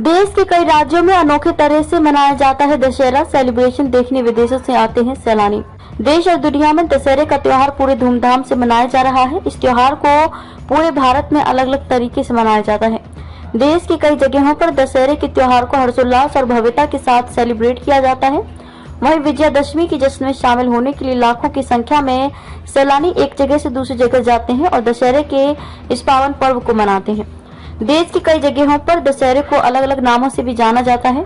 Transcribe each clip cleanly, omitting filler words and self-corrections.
देश के कई राज्यों में अनोखे तरह से मनाया जाता है दशहरा सेलिब्रेशन। देखने विदेशों से आते हैं सैलानी। देश और दुनिया में दशहरे का त्योहार पूरे धूमधाम से मनाया जा रहा है। इस त्योहार को पूरे भारत में अलग अलग तरीके से मनाया जाता है। देश की कई जगहों पर दशहरे के त्योहार को हर्षोल्लास और भव्यता के साथ सेलिब्रेट किया जाता है। वहीं विजयादशमी की जश्न में शामिल होने के लिए लाखों की संख्या में सैलानी एक जगह से दूसरी जगह जाते हैं और दशहरे के इस पावन पर्व को मनाते हैं। देश की कई जगहों पर दशहरे को अलग अलग नामों से भी जाना जाता है,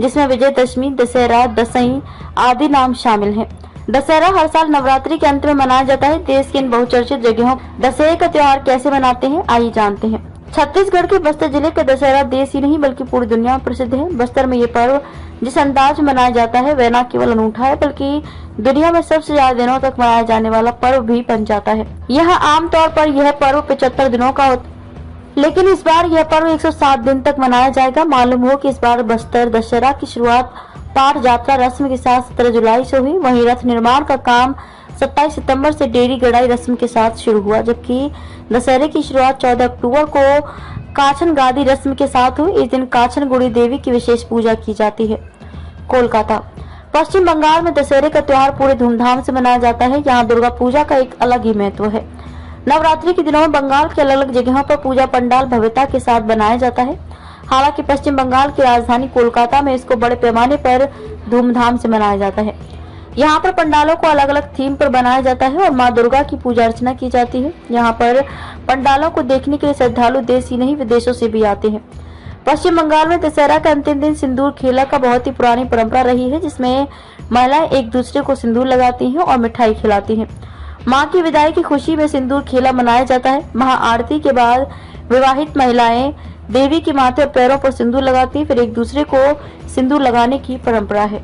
जिसमें विजयदशमी, दशहरा, दसईं आदि नाम शामिल हैं। दशहरा हर साल नवरात्रि के अंत में मनाया जाता है। देश की इन बहुचर्चित जगहों दशहरे का त्योहार कैसे मनाते हैं, आइए जानते हैं। छत्तीसगढ़ के बस्तर जिले का दशहरा देश ही नहीं बल्कि पूरी दुनिया में प्रसिद्ध है। बस्तर में ये पर्व जिस अंदाज में मनाया जाता है वह न केवल अनूठा है बल्कि दुनिया में सबसे ज्यादा दिनों तक मनाया जाने वाला पर्व भी बन जाता है। यहाँ आमतौर पर यह पर्व 75 दिनों का होता है, लेकिन इस बार यह पर्व 107 दिन तक मनाया जाएगा। मालूम हो कि इस बार बस्तर दशहरा की शुरुआत पाट यात्रा रस्म के साथ 17 जुलाई से हुई। वहीं रथ निर्माण का काम 27 सितंबर से डेरी गड़ाई रस्म के साथ शुरू हुआ, जबकि दशहरे की शुरुआत 14 अक्टूबर को काछन गादी रस्म के साथ हुई। इस दिन काछन गुड़ी देवी की विशेष पूजा की जाती है। कोलकाता। पश्चिम बंगाल में दशहरे का त्योहार पूरे धूमधाम से मनाया जाता है। यहाँ दुर्गा पूजा का एक अलग ही महत्व है। नवरात्रि के दिनों में बंगाल के अलग अलग जगहों पर पूजा पंडाल भव्यता के साथ बनाया जाता है। हालांकि पश्चिम बंगाल की राजधानी कोलकाता में इसको बड़े पैमाने पर धूमधाम से मनाया जाता है। यहाँ पर पंडालों को अलग अलग थीम पर बनाया जाता है और माँ दुर्गा की पूजा अर्चना की जाती है। यहाँ पर पंडालों को देखने के लिए श्रद्धालु देश ही नहीं विदेशों से भी आते हैं। पश्चिम बंगाल में दशहरा का अंतिम दिन सिंदूर खेला का बहुत ही पुरानी परंपरा रही है, जिसमें महिलाएं एक दूसरे को सिंदूर लगाती हैं और मिठाई खिलाती हैं। माँ की विदाई की खुशी में सिंदूर खेला मनाया जाता है। महाआरती के बाद विवाहित महिलाएं देवी के माथे और पैरों पर सिंदूर लगाती हैं, फिर एक दूसरे को सिंदूर लगाने की परंपरा है।